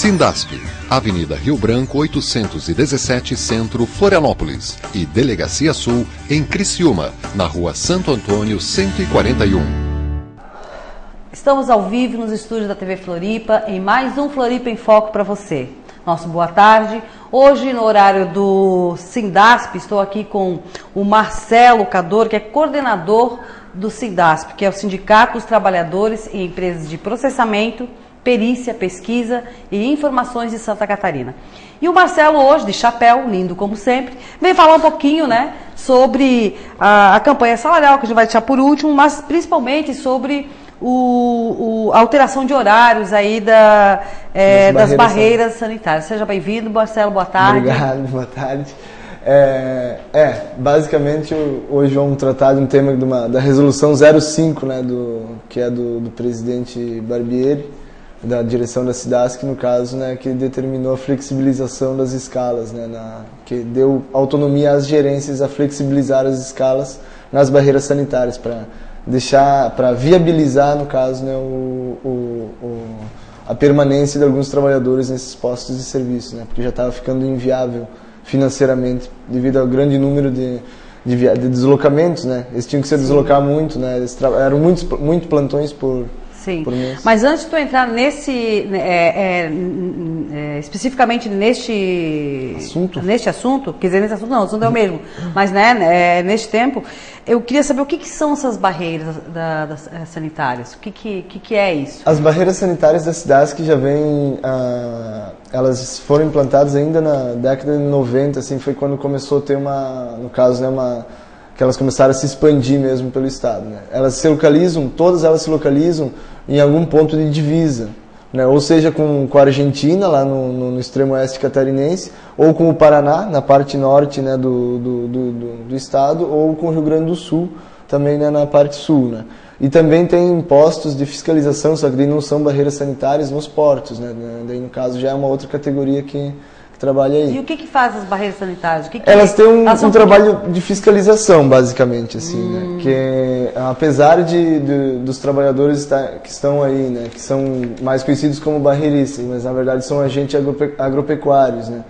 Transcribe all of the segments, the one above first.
Sindasp, Avenida Rio Branco 817 Centro, Florianópolis e Delegacia Sul em Criciúma, na Rua Santo Antônio 141. Estamos ao vivo nos estúdios da TV Floripa em mais um Floripa em Foco para você. Nosso boa tarde. Hoje, no horário do Sindasp, estou aqui com o Marcelo Cador, que é coordenador do Sindasp, que é o Sindicato dos Trabalhadores em Empresas de Processamento, Perícia, Pesquisa e Informações de Santa Catarina. E o Marcelo hoje, de chapéu, lindo como sempre, vem falar um pouquinho, né, sobre a campanha salarial, que a gente vai deixar por último, mas principalmente sobre a alteração de horários aí das barreiras sanitárias. Seja bem-vindo, Marcelo, boa tarde. Obrigado, boa tarde. Basicamente hoje vamos tratar de um tema da resolução 05, né, que é do presidente Barbieri, da direção da Sindasp, no caso, né, que determinou a flexibilização das escalas, né, que deu autonomia às gerências a flexibilizar as escalas nas barreiras sanitárias para viabilizar, no caso, né, a permanência de alguns trabalhadores nesses postos de serviço, né, porque já estava ficando inviável financeiramente devido ao grande número de deslocamentos, né. Eles tinham que se deslocar muito, né, eram muitos plantões por mês. Mas antes de tu entrar especificamente neste assunto, quer dizer, nesse assunto não, o assunto é o mesmo, mas neste tempo, eu queria saber o que são essas barreiras sanitárias, o que é isso? As barreiras sanitárias da Sindasp já vêm, elas foram implantadas ainda na década de 90, assim, foi quando começou a ter que elas começaram a se expandir mesmo pelo Estado, né? Todas elas se localizam em algum ponto de divisa, né? Ou seja, com a Argentina, lá no extremo oeste catarinense, ou com o Paraná, na parte norte, né, do Estado, ou com o Rio Grande do Sul, também, né, na parte sul, né? E também tem postos de fiscalização, só que daí não são barreiras sanitárias nos portos, né? Daí, no caso, já é uma outra categoria que trabalha aí. E o que faz as barreiras sanitárias? Elas têm um trabalho de fiscalização, basicamente, assim, né? Que apesar dos trabalhadores que estão aí, né, que são mais conhecidos como barreiristas, mas na verdade são agentes agropecuários, né?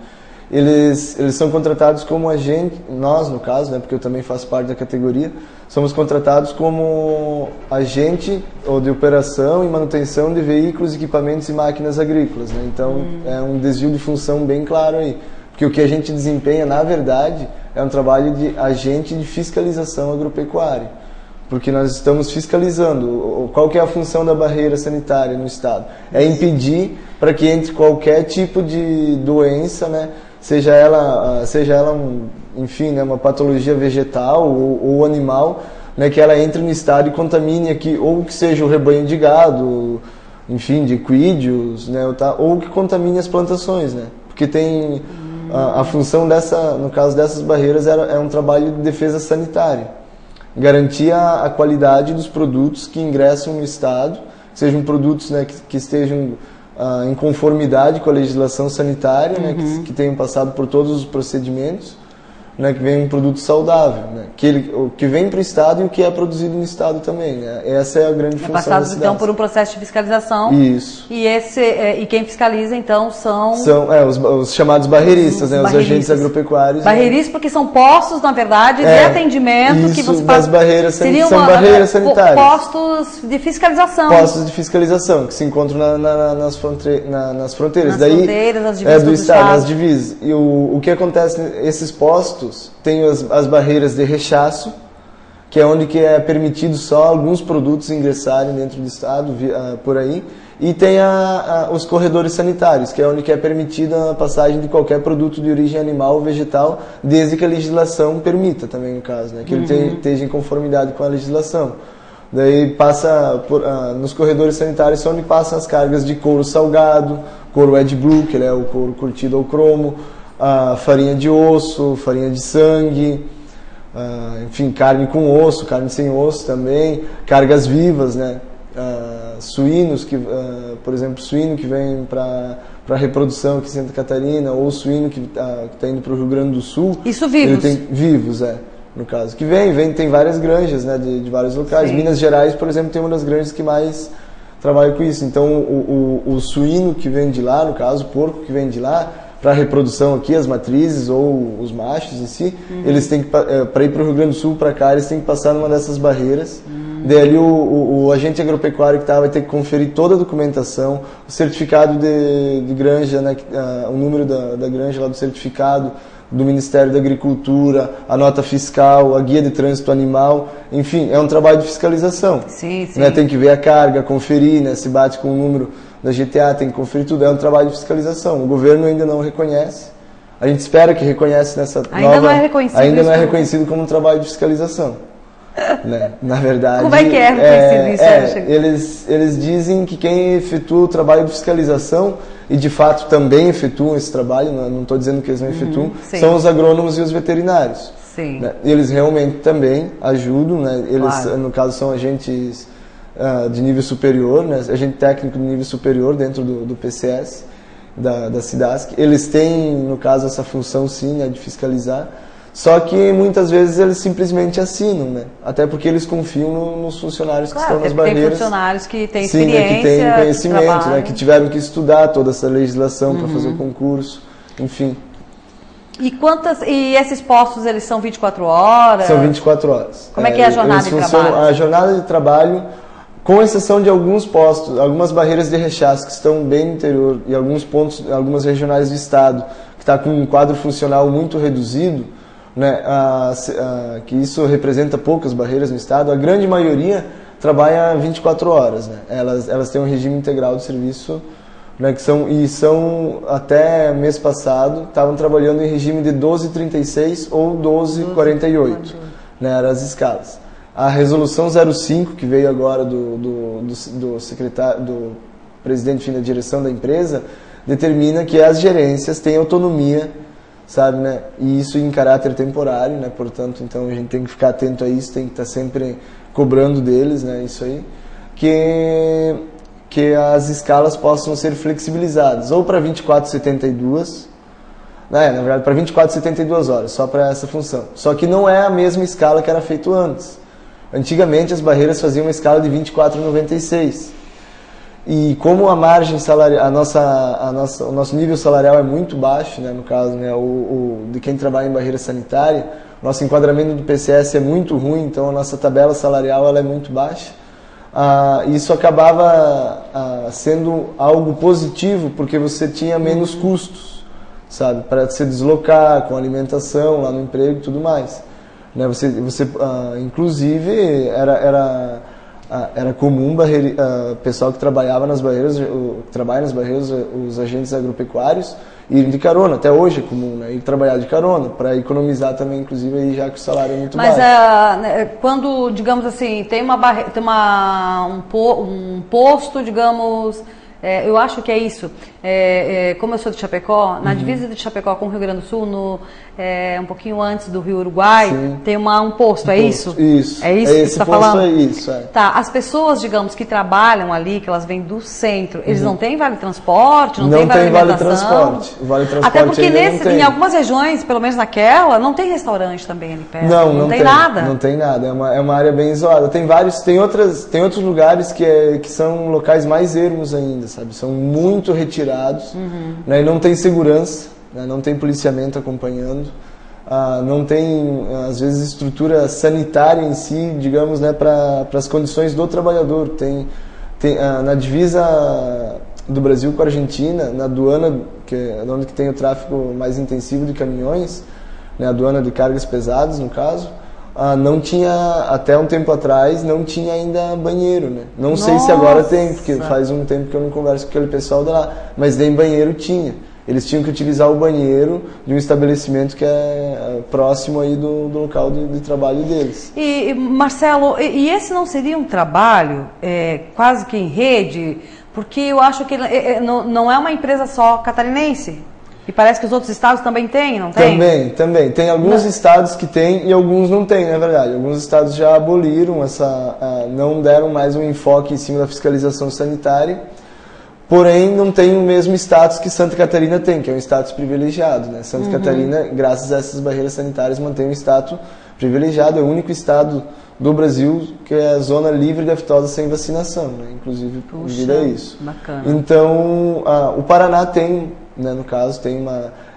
Eles são contratados como agente, nós no caso, né, porque eu também faço parte da categoria, somos contratados como agente ou de operação e manutenção de veículos, equipamentos e máquinas agrícolas, né? Então é um desvio de função bem claro aí, porque o que a gente desempenha, na verdade, é um trabalho de agente de fiscalização agropecuária, porque nós estamos fiscalizando. Qual que é a função da barreira sanitária no Estado? É impedir para que entre qualquer tipo de doença, né, seja ela enfim, né, uma patologia vegetal ou animal, né, que ela entre no estado e contamine aqui, ou que seja o rebanho de gado, enfim, de equídeos, né, ou que contamine as plantações, né, porque tem a função no caso dessas barreiras é um trabalho de defesa sanitária, garantir a qualidade dos produtos que ingressam no estado, sejam produtos, né, que estejam em conformidade com a legislação sanitária, né, que tenham passado por todos os procedimentos, né, que venha um produto saudável, né, o que vem para o Estado e o que é produzido no Estado também, né, essa é a grande função da Sindasp. Passados então por um processo de fiscalização. Isso. E quem fiscaliza então são os chamados barreiristas, né, os agentes agropecuários. Barreiristas, né, porque são postos, na verdade, de atendimento isso, que você das barreiras são barreiras sanitárias. Postos de fiscalização. Postos de fiscalização que se encontram nas fronteiras. Nas fronteiras, nas divisas do Estado, nas divisas. E o que acontece nesses postos? Tem as barreiras de rechaço, que é onde que é permitido só alguns produtos ingressarem dentro do Estado, por aí. E tem os corredores sanitários, que é onde que é permitida a passagem de qualquer produto de origem animal ou vegetal, desde que a legislação permita também, no caso, né, que ele esteja em conformidade com a legislação. Daí passa nos corredores sanitários, onde passam as cargas de couro salgado, couro AdBlue, que é o couro curtido ao cromo, farinha de osso, farinha de sangue, enfim, carne com osso, carne sem osso também, cargas vivas, né? Suínos, por exemplo, suíno que vem para reprodução aqui em Santa Catarina, ou suíno que está indo para o Rio Grande do Sul. Isso vivos? Vivos, no caso. Que tem várias granjas, né, de vários locais. Sim. Minas Gerais, por exemplo, tem uma das granjas que mais trabalha com isso. Então, o suíno que vem de lá, no caso, o porco que vem de lá, para a reprodução aqui, as matrizes ou os machos em si, eles têm que, para ir para o Rio Grande do Sul, para cá, eles têm que passar numa dessas barreiras. Daí ali o agente agropecuário que tá, vai ter que conferir toda a documentação, o certificado de granja, né, o número da granja lá do certificado, do Ministério da Agricultura, a nota fiscal, a guia de trânsito animal, enfim, é um trabalho de fiscalização. Sim, sim. Né, tem que ver a carga, conferir, né, se bate com o número da GTA, tem que conferir tudo, é um trabalho de fiscalização. O governo ainda não reconhece, a gente espera que reconhece nessa ainda não é reconhecido, ainda não é reconhecido como um trabalho de fiscalização. Né? Na verdade, como é que é reconhecido isso? Eles dizem que quem efetua o trabalho de fiscalização, e de fato também efetuam esse trabalho, não estou dizendo que eles não efetuam, são os agrônomos e os veterinários. Sim. Né? Eles realmente também ajudam, né? Eles, claro, no caso, são agentes de nível superior, né? Agente técnico de nível superior dentro do PCS, da SIDASC. Eles têm, no caso, essa função sim, né, de fiscalizar. Só que muitas vezes eles simplesmente assinam, né? Até porque eles confiam nos funcionários que estão nas barreiras. Tem funcionários que têm experiência, né, que têm conhecimento, né, que tiveram que estudar toda essa legislação para fazer o concurso, enfim. E esses postos, eles são 24 horas? São 24 horas. Como é que é a jornada de trabalho? A jornada de trabalho, com exceção de alguns postos, algumas barreiras de rechaço que estão bem no interior e alguns pontos, algumas regionais do estado, que está com um quadro funcional muito reduzido, né, que isso representa poucas barreiras no estado, a grande maioria trabalha 24 horas. Né? Elas têm um regime integral de serviço, né, são até mês passado, estavam trabalhando em regime de 12,36 ou 12,48, né, eram as escalas. A resolução 05, que veio agora do secretário, do presidente da direção da empresa, determina que as gerências têm autonomia, sabe, né? E isso em caráter temporário, né? Portanto, então a gente tem que ficar atento a isso, tem que estar sempre cobrando deles, né? Isso aí, que as escalas possam ser flexibilizadas, ou para 24,72, né? Na verdade, para 24,72 horas, só para essa função. Só que não é a mesma escala que era feito antes. Antigamente as barreiras faziam uma escala de 24,96. E como a margem salarial, o nosso nível salarial é muito baixo, né, no caso, né, de quem trabalha em barreira sanitária, nosso enquadramento do PCS é muito ruim, então a nossa tabela salarial ela é muito baixa. Isso acabava sendo algo positivo, porque você tinha menos custos, sabe, para se deslocar, com alimentação, lá no emprego e tudo mais. Né, inclusive, era comum pessoal que trabalha nas barreiras, os agentes agropecuários, irem de carona. Até hoje é comum, né, ir trabalhar de carona, para economizar também, inclusive, aí, já que o salário é muito baixo. Mas quando, digamos assim, tem um posto, digamos... eu acho que é isso. Como eu sou de Chapecó, na divisa de Chapecó com o Rio Grande do Sul, um pouquinho antes do Rio Uruguai, sim, tem um posto, isso? Isso. É isso que você está falando? É isso, é. Tá, as pessoas, digamos, que trabalham ali, que elas vêm do centro, eles não têm vale transporte, não tem vale transporte. O vale transporte até porque não tem. Em algumas regiões, pelo menos naquela, não tem restaurante também ali perto. Não tem nada. Não tem nada, é uma área bem isolada. Tem outros lugares que são locais mais ermos ainda, sabe? São muito retirados, né? E não tem segurança, né? Não tem policiamento acompanhando, não tem, às vezes, estrutura sanitária em si, digamos, né, para as condições do trabalhador. Na divisa do Brasil com a Argentina, na aduana, que é onde tem o tráfego mais intensivo de caminhões, né, a aduana de cargas pesadas, no caso, não tinha, até um tempo atrás, não tinha ainda banheiro, né? Não sei se agora tem, porque faz um tempo que eu não converso com aquele pessoal de lá, mas nem banheiro tinha. Eles tinham que utilizar o banheiro de um estabelecimento que é próximo aí do local de trabalho deles. E Marcelo, e esse não seria um trabalho quase que em rede? Porque eu acho que não é uma empresa só catarinense. E parece que os outros estados também têm, não tem? Também. Tem alguns estados que têm e alguns não têm, na verdade. Alguns estados já aboliram não deram mais um enfoque em cima da fiscalização sanitária, porém não tem o mesmo status que Santa Catarina tem, que é um status privilegiado, né? Santa Catarina, graças a essas barreiras sanitárias, mantém um status privilegiado, é o único estado do Brasil que é a zona livre de aftosa sem vacinação, né? Inclusive devido a isso. Bacana. Então, o Paraná tem, né, no caso, tem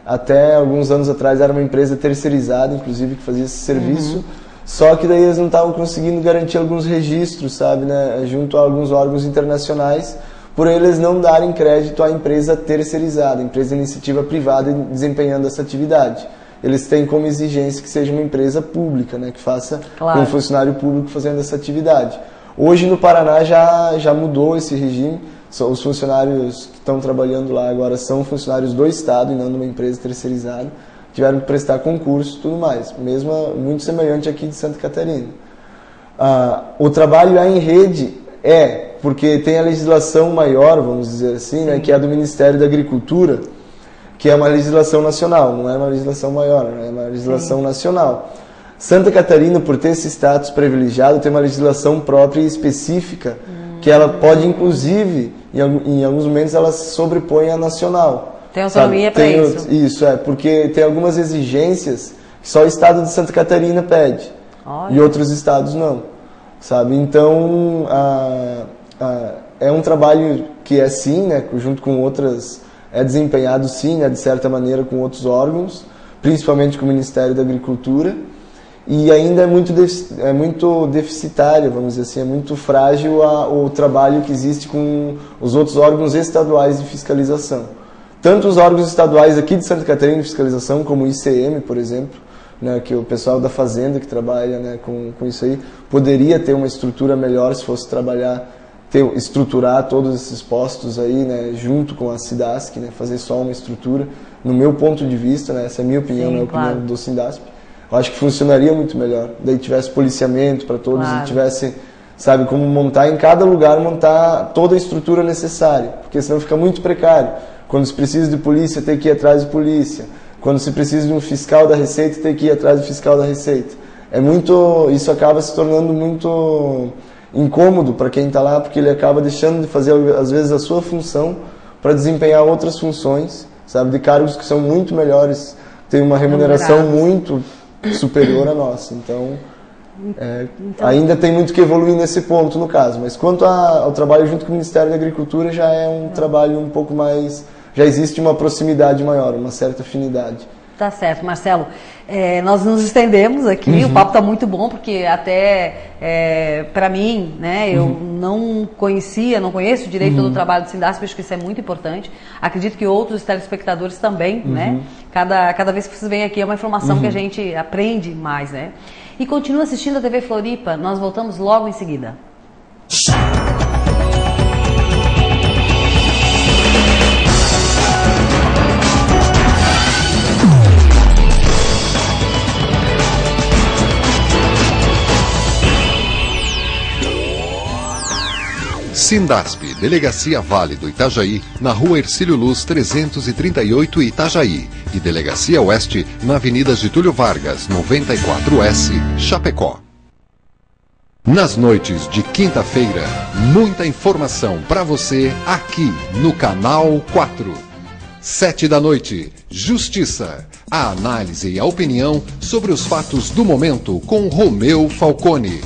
até alguns anos atrás era uma empresa terceirizada, inclusive, que fazia esse serviço, só que daí eles não estavam conseguindo garantir alguns registros, sabe, né, junto a alguns órgãos internacionais, por eles não darem crédito à empresa terceirizada, empresa iniciativa privada desempenhando essa atividade. Eles têm como exigência que seja uma empresa pública, né, que faça um funcionário público fazendo essa atividade. Hoje no Paraná já mudou esse regime, os funcionários que estão trabalhando lá agora são funcionários do Estado e não de uma empresa terceirizada, tiveram que prestar concurso e tudo mais, mesmo muito semelhante aqui de Santa Catarina. O trabalho em rede porque tem a legislação maior, vamos dizer assim, né, que é a do Ministério da Agricultura, que é uma legislação nacional, não é uma legislação maior, é uma legislação nacional. Santa Catarina, por ter esse status privilegiado, tem uma legislação própria e específica, que ela pode, inclusive, em alguns momentos, ela se sobrepõe à nacional. Tem autonomia para isso? Isso, porque tem algumas exigências que só o estado de Santa Catarina pede, e outros estados não, sabe? Então, é um trabalho que é sim, né, junto com outras... É desempenhado sim, né, de certa maneira, com outros órgãos, principalmente com o Ministério da Agricultura, e ainda é muito deficitário, vamos dizer assim, é muito frágil o trabalho que existe com os outros órgãos estaduais de fiscalização. Tanto os órgãos estaduais aqui de Santa Catarina de fiscalização, como o ICM, por exemplo, né, que o pessoal da Fazenda que trabalha, né, com isso aí, poderia ter uma estrutura melhor se fosse estruturar todos esses postos aí, né, junto com a SIDASC, né, fazer só uma estrutura, no meu ponto de vista, né, essa é a minha opinião, não é a opinião do SIDASC, eu acho que funcionaria muito melhor, daí tivesse policiamento para todos e tivesse, sabe, como montar em cada lugar, montar toda a estrutura necessária, porque senão fica muito precário, quando se precisa de polícia tem que ir atrás de polícia, quando se precisa de um fiscal da Receita tem que ir atrás do fiscal da Receita, isso acaba se tornando muito incômodo para quem está lá, porque ele acaba deixando de fazer, às vezes, a sua função para desempenhar outras funções, sabe, de cargos que são muito melhores, tem uma remuneração muito superior à nossa. Então, ainda tem muito que evoluir nesse ponto, no caso. Mas quanto ao trabalho junto com o Ministério da Agricultura, já é um trabalho um pouco mais... Já existe uma proximidade maior, uma certa afinidade. Tá certo, Marcelo. Nós nos estendemos aqui, o papo está muito bom, porque até para mim, né, eu não conheço direito todo o trabalho do SINDASP, acho que isso é muito importante. Acredito que outros telespectadores também, né? Cada vez que vocês vêm aqui é uma informação que a gente aprende mais, né? E continua assistindo a TV Floripa, nós voltamos logo em seguida. Sindasp, Delegacia Vale do Itajaí, na Rua Hercílio Luz 338 Itajaí, e Delegacia Oeste, na Avenida Getúlio Vargas 94S, Chapecó. Nas noites de quinta-feira, muita informação para você aqui no Canal 4. 7 da noite, Justiça, a análise e a opinião sobre os fatos do momento com Romeu Falcone.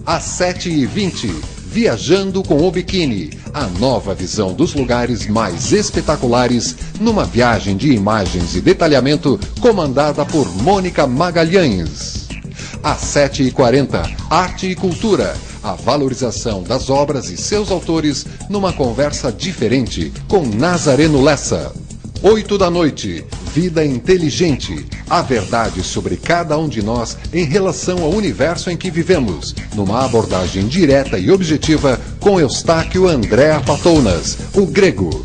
Às 7h20, Viajando com o Biquíni, a nova visão dos lugares mais espetaculares numa viagem de imagens e detalhamento comandada por Mônica Magalhães. Às 7h40, Arte e Cultura, a valorização das obras e seus autores numa conversa diferente com Nazareno Lessa. 8 da noite, Vida Inteligente, a verdade sobre cada um de nós em relação ao universo em que vivemos, numa abordagem direta e objetiva com Eustáquio André Patounas, o grego.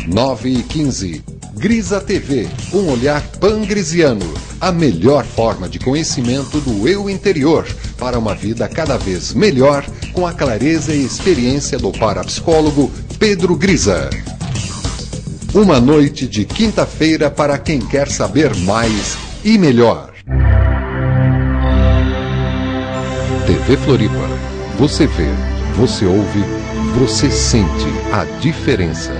9h15, Grisa TV, um olhar pangrisiano, a melhor forma de conhecimento do eu interior para uma vida cada vez melhor com a clareza e experiência do parapsicólogo Pedro Grisa. Uma noite de quinta-feira para quem quer saber mais e melhor. TV Floripa. Você vê, você ouve, você sente a diferença.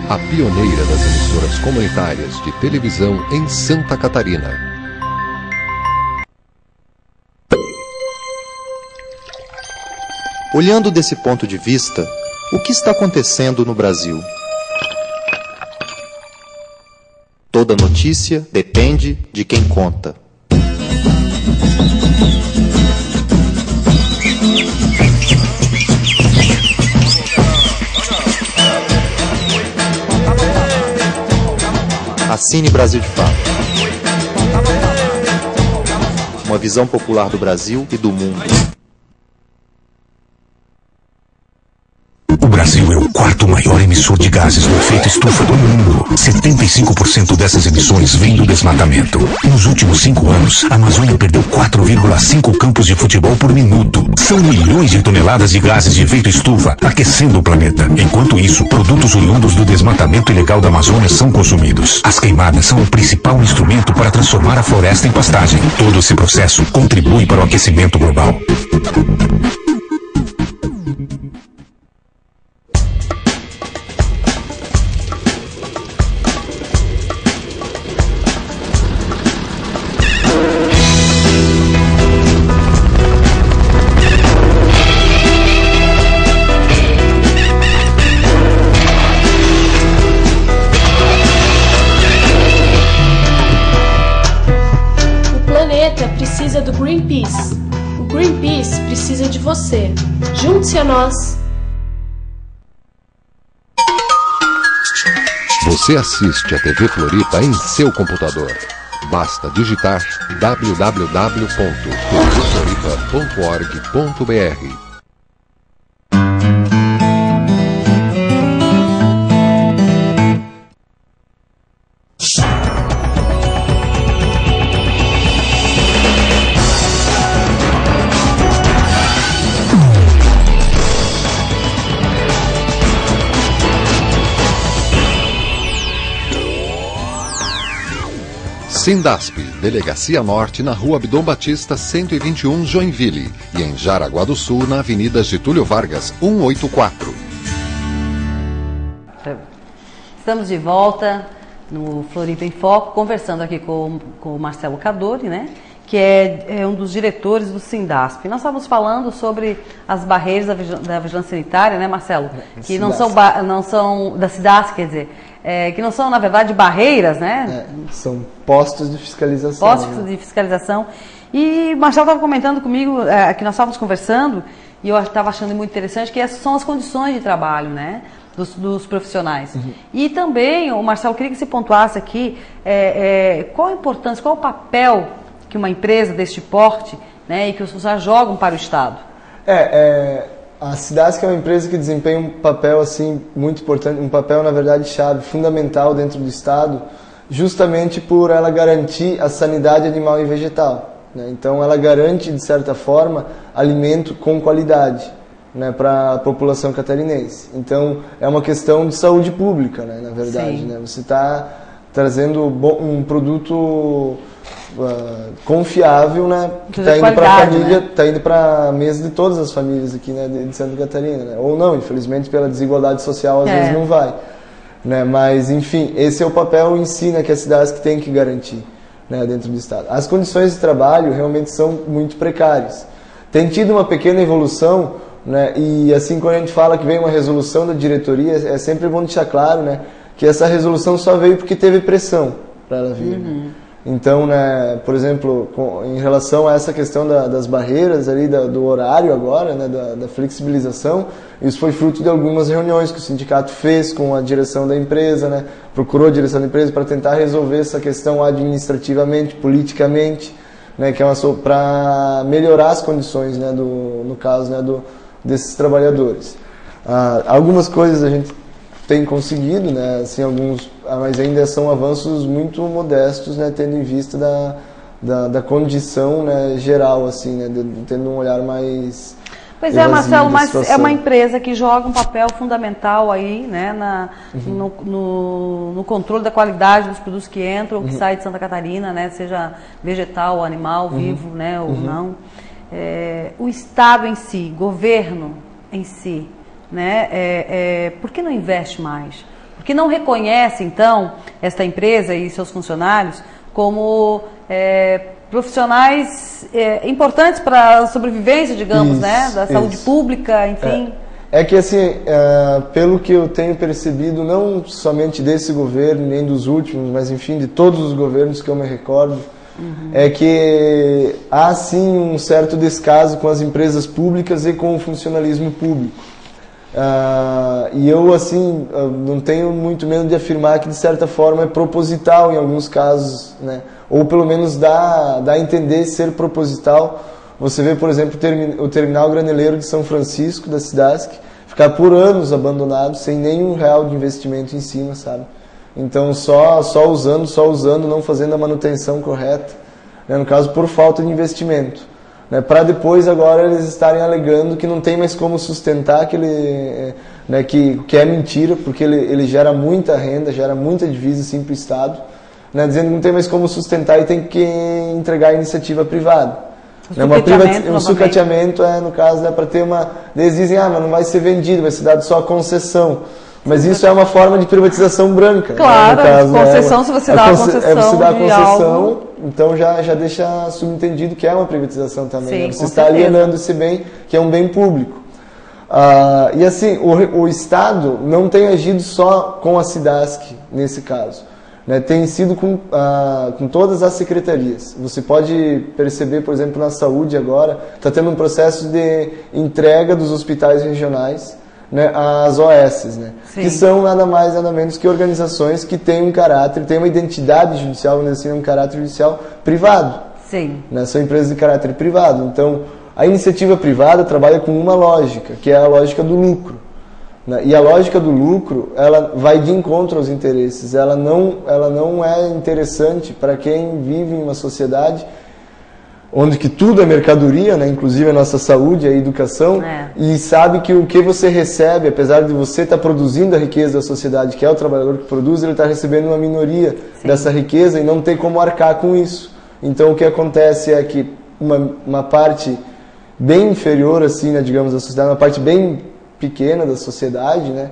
A pioneira das emissoras comunitárias de televisão em Santa Catarina. Olhando desse ponto de vista, o que está acontecendo no Brasil? Toda notícia depende de quem conta. Assine Brasil de Fato. Uma visão popular do Brasil e do mundo. O Brasil é o quarto maior emissor de gases do efeito estufa do mundo. 75% dessas emissões vêm do desmatamento. Nos últimos 5 anos, a Amazônia perdeu 4,5 campos de futebol por minuto. São milhões de toneladas de gases de efeito estufa aquecendo o planeta. Enquanto isso, produtos oriundos do desmatamento ilegal da Amazônia são consumidos. As queimadas são o principal instrumento para transformar a floresta em pastagem. Todo esse processo contribui para o aquecimento global. Precisa do Greenpeace. O Greenpeace precisa de você. Junte-se a nós. Você assiste a TV Floripa em seu computador. Basta digitar www.tvfloripa.org.br. Sindasp, Delegacia Norte, na Rua Abdom Batista, 121, Joinville, e em Jaraguá do Sul, na Avenida Getúlio Vargas, 184. Estamos de volta no Floripa em Foco, conversando aqui com o Marcelo Cadori, né? Que é um dos diretores do Sindasp. Nós estávamos falando sobre as barreiras da vigilância sanitária, né, Marcelo? Que não são da Sindasp, quer dizer, que não são, na verdade, barreiras, né? São postos de fiscalização. Postos de fiscalização. E o Marcelo estava comentando comigo, que nós estávamos conversando, e eu estava achando muito interessante, que essas são as condições de trabalho, né? Dos profissionais. Uhum. E também, o Marcelo, queria que você pontuasse aqui qual a importância, qual o papel que uma empresa deste porte, né, e que os funcionários jogam para o Estado. A Sindasp é uma empresa que desempenha um papel assim muito importante, um papel na verdade chave, fundamental dentro do Estado, justamente por ela garantir a sanidade animal e vegetal, né? Então ela garante de certa forma alimento com qualidade, né, para a população catarinense. Então é uma questão de saúde pública, né, na verdade, né? Você está trazendo um produto confiável, né, que está indo para a família, está indo para a mesa de todas as famílias aqui, né, de Santa Catarina, né? Ou não, infelizmente pela desigualdade social às vezes não vai, né? Mas enfim, esse é o papel em si, né, que a Sindasp tem que garantir, né, dentro do Estado. As condições de trabalho realmente são muito precárias. Tem tido uma pequena evolução, né, e assim quando a gente fala que vem uma resolução da diretoria, é sempre bom deixar claro, né, que essa resolução só veio porque teve pressão para ela vir. Né? Então, né, por exemplo, em relação a essa questão das barreiras ali, do horário agora, né, da flexibilização, isso foi fruto de algumas reuniões que o sindicato fez com a direção da empresa, né, procurou a direção da empresa para tentar resolver essa questão administrativamente, politicamente, né, que é para melhorar as condições, né, no caso, né, desses trabalhadores. Algumas coisas a gente tem conseguido, né, assim, mas ainda são avanços muito modestos, né, tendo em vista da condição, né, geral, assim, né, tendo um olhar mais... Pois é, Marcelo, mas é uma empresa que joga um papel fundamental aí, né, no controle da qualidade dos produtos que entram ou que saem de Santa Catarina, né, seja vegetal, animal, vivo, né, ou não. O Estado em si, governo em si, né, por que não investe mais? Por que não reconhece, então, esta empresa e seus funcionários como profissionais importantes para a sobrevivência, digamos, Isso, né? Da saúde pública, enfim. É que assim, pelo que eu tenho percebido, não somente desse governo, nem dos últimos, mas enfim, de todos os governos que eu me recordo, é que há sim um certo descaso com as empresas públicas e com o funcionalismo público. E eu assim, não tenho muito medo de afirmar que de certa forma é proposital em alguns casos, né? Ou pelo menos dá a entender ser proposital. Você vê, por exemplo, o terminal graneleiro de São Francisco, da Cidasc, ficar por anos abandonado, sem nenhum real de investimento em cima, sabe? Então, só usando, não fazendo a manutenção correta, né? No caso, por falta de investimento. Né? Para depois, agora, eles estarem alegando que não tem mais como sustentar, que é mentira, porque ele gera muita renda, gera muita divisa, sim, para o Estado, né? Dizendo que não tem mais como sustentar e tem que entregar a iniciativa privada. Um sucateamento no caso, para ter uma... Eles dizem, mas não vai ser vendido, vai ser dado só a concessão. Mas isso é uma forma de privatização branca. Claro, né, no caso, concessão, se você dá a concessão você dá a concessão, algo... então já deixa subentendido que é uma privatização também. Sim, né? Você está alienando esse bem, que é um bem público. E assim, o Estado não tem agido só com a Cidasc, nesse caso. Né, tem sido com todas as secretarias. Você pode perceber, por exemplo, na saúde agora, está tendo um processo de entrega dos hospitais regionais, né, às OS, né, que são nada mais, nada menos que organizações que têm um caráter, têm uma identidade judicial, vamos dizer assim, um caráter judicial privado. Sim. Né, são empresas de caráter privado. Então, a iniciativa privada trabalha com uma lógica, que é a lógica do lucro. E a lógica do lucro, ela vai de encontro aos interesses. Ela não é interessante para quem vive em uma sociedade onde que tudo é mercadoria, né? Inclusive a nossa saúde, a educação, e sabe que o que você recebe, apesar de você estar produzindo a riqueza da sociedade, que é o trabalhador que produz, ele está recebendo uma minoria dessa riqueza e não tem como arcar com isso. Então o que acontece é que uma parte bem inferior, assim, né, digamos, da sociedade, uma parte bem pequena da sociedade, né,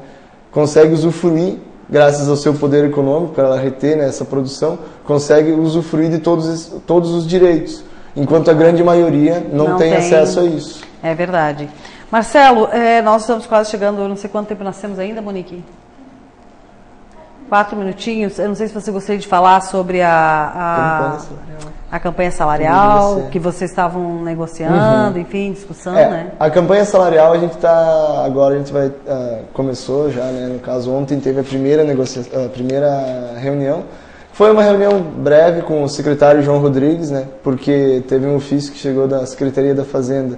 consegue usufruir, graças ao seu poder econômico, para ela reter, né, essa produção, consegue usufruir de todos os direitos, enquanto a grande maioria não tem acesso a isso. É verdade. Marcelo, nós estamos quase chegando, eu não sei quanto tempo nós temos ainda, Monique? 4 minutinhos. Eu não sei se você gostaria de falar sobre a campanha salarial, que vocês estavam negociando, enfim, discussão, né? A campanha salarial a gente vai começou já, né? No caso, ontem teve a primeira reunião. Foi uma reunião breve com o secretário João Rodrigues, né? Porque teve um ofício que chegou da Secretaria da Fazenda,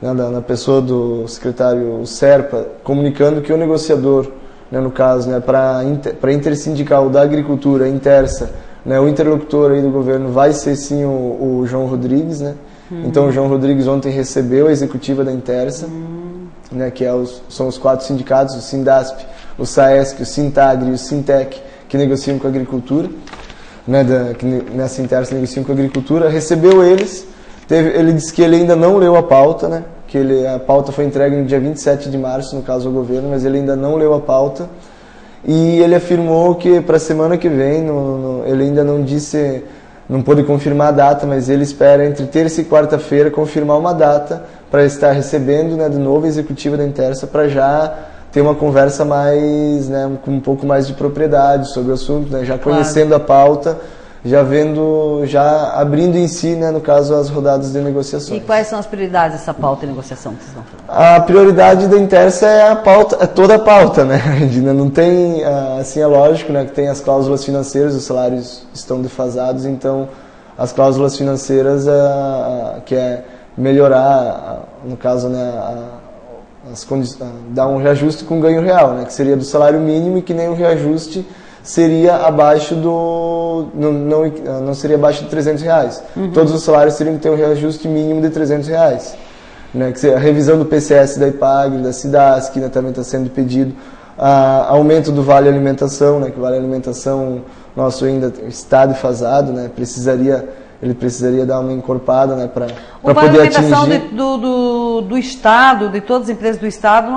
né? na pessoa do secretário Serpa, comunicando que o negociador, né, no caso, né, para intersindical da agricultura, a Intersa, né, o interlocutor aí do governo vai ser sim o João Rodrigues, né? Então o João Rodrigues ontem recebeu a executiva da Intersa, né, que são os 4 sindicatos, o Sindasp, o Saesc, o Sintagri e o Sintec, que negociam com a agricultura, né, que nessa Intersa negociam com a agricultura, recebeu eles, ele disse que ele ainda não leu a pauta, né? Que a pauta foi entregue no dia 27 de março, no caso ao governo, mas ele ainda não leu a pauta. E ele afirmou que para a semana que vem, ele ainda não disse, não pôde confirmar a data, mas ele espera entre terça e quarta-feira confirmar uma data para estar recebendo, né, de novo a executiva da Intersa, para já ter uma conversa mais, né, com um pouco mais de propriedade sobre o assunto, né, já conhecendo a pauta, já abrindo em si, né, no caso, as rodadas de negociações. E quais são as prioridades dessa pauta de negociação que vocês estão falando? A prioridade da Intersa é a pauta, é toda a pauta, né? Não tem, assim, é lógico, né, que tem as cláusulas financeiras, os salários estão defasados, então as cláusulas financeiras, que é melhorar, no caso, né, dar um reajuste com ganho real, né, que seria do salário mínimo, e que nem o reajuste seria abaixo não seria abaixo de R$300. Todos os salários teriam que ter um reajuste mínimo de R$300. Né? A revisão do PCS da IPAGRE, da Cidasc, né, também está sendo pedido. Aumento do Vale Alimentação, né, que o Vale Alimentação nosso ainda está defasado, né, precisaria ele precisaria dar uma encorpada, né, para O poder alimentação atingir. do Estado, de todas as empresas do Estado,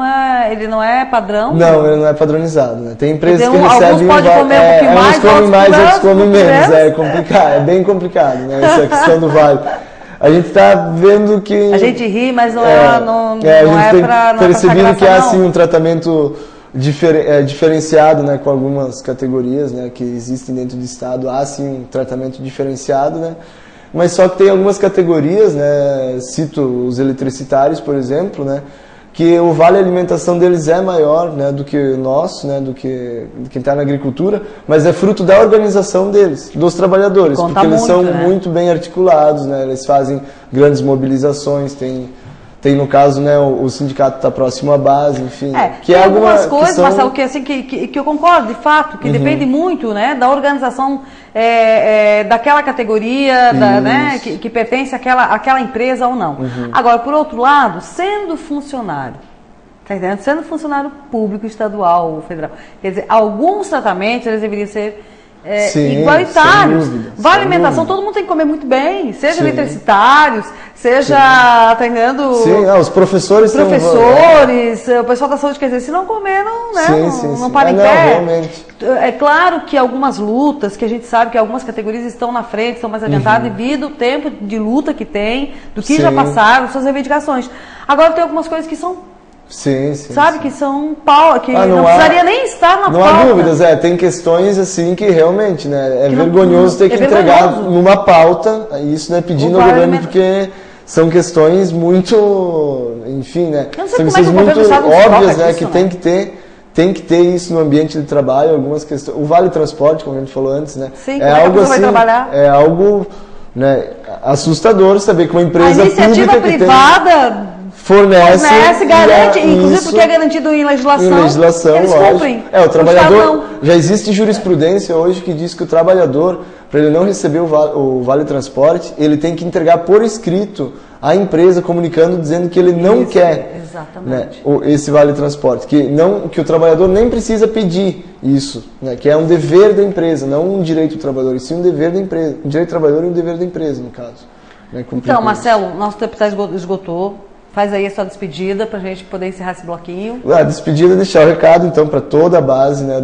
ele não é padrão? Não, ele não é padronizado, né? Tem empresas que alguns recebem... podem comer um pouquinho mais, uns comem mais, outros comem menos. menos. É complicado, é bem complicado, né? Essa questão do vale. A gente está vendo que... A gente ri, mas não a gente tem percebido que há, sim, um tratamento diferenciado, né, com algumas categorias, né, que existem dentro do Estado. Há, sim, um tratamento diferenciado, né? Mas só que tem algumas categorias, né, cito os eletricitários, por exemplo, né, que o vale alimentação deles é maior, né, do que o nosso, né, do que quem está na agricultura, mas é fruto da organização deles, dos trabalhadores, Conta porque eles muito, são né? muito bem articulados, né, eles fazem grandes mobilizações, tem no caso, né, o sindicato está próximo à base, enfim. Que tem algumas coisas, Marcelo, que, assim, que eu concordo, de fato, que depende muito, né, da organização daquela categoria, né, que pertence àquela empresa ou não. Agora, por outro lado, sendo funcionário, tá entendendo? Sendo funcionário público, estadual ou federal, quer dizer, alguns tratamentos eles deveriam ser igualitários. Vale alimentação, todo mundo tem que comer muito bem, seja eletricitários, seja, tá entendendo? Sim, os professores, o pessoal da saúde, quer dizer, se não comer, não, né? Não para em pé. Realmente. É claro que algumas lutas, que a gente sabe que algumas categorias estão na frente, estão mais adiantadas devido ao tempo de luta que tem, do que já passaram, suas reivindicações. Agora tem algumas coisas que são que são que não precisaria nem estar na pauta. Não há dúvidas, tem questões assim que realmente, né, vergonhoso ter que entregar numa pauta, isso, né, pedindo ao governo, porque são questões muito, enfim, né, são questões muito óbvias, né, que tem que ter isso no ambiente de trabalho, algumas questões. O vale transporte, como a gente falou antes, né, sim, algo assim, é algo, né, assustador saber que uma empresa pública privada fornece, garante, inclusive porque é garantido em legislação, eles cumprem. O trabalhador, já existe jurisprudência hoje que diz que o trabalhador, para ele não receber o vale transporte, ele tem que entregar por escrito à empresa, comunicando, dizendo que ele não quer, né, esse vale transporte, que o trabalhador nem precisa pedir isso, né, que é um dever da empresa, não um direito do trabalhador, e sim um dever da empresa, um direito do trabalhador e um dever da empresa, no caso. Né, então, Marcelo, nosso tempo esgotou. Faz aí a sua despedida para a gente poder encerrar esse bloquinho. A despedida é deixar o recado, então, para toda a base, né,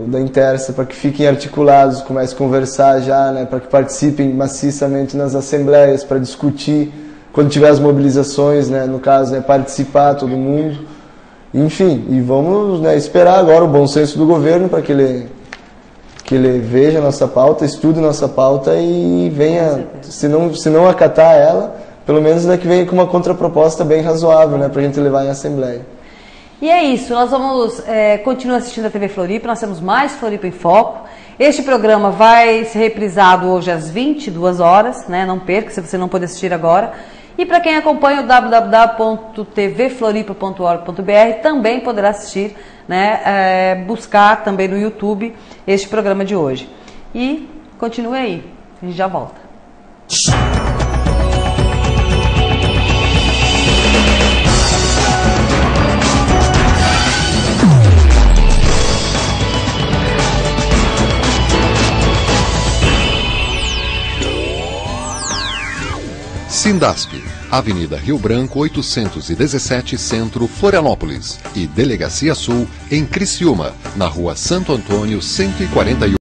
da Intersa, para que fiquem articulados, comecem a conversar já, né, para que participem maciçamente nas assembleias, para discutir, quando tiver as mobilizações, né, no caso, né, participar todo mundo. Enfim, e vamos, né, esperar agora o bom senso do governo para que ele veja a nossa pauta, estude nossa pauta e venha, se não acatar ela, pelo menos que venha com uma contraproposta bem razoável, né, para a gente levar em assembleia. E é isso, nós vamos continuar assistindo a TV Floripa, nós temos mais Floripa em Foco. Este programa vai ser reprisado hoje às 22 horas, né, não perca, se você não pode assistir agora. E para quem acompanha o www.tvfloripa.org.br também poderá assistir, né, buscar também no YouTube este programa de hoje. E continue aí, a gente já volta. Sindasp, Avenida Rio Branco 817 Centro, Florianópolis, e Delegacia Sul em Criciúma, na Rua Santo Antônio 141.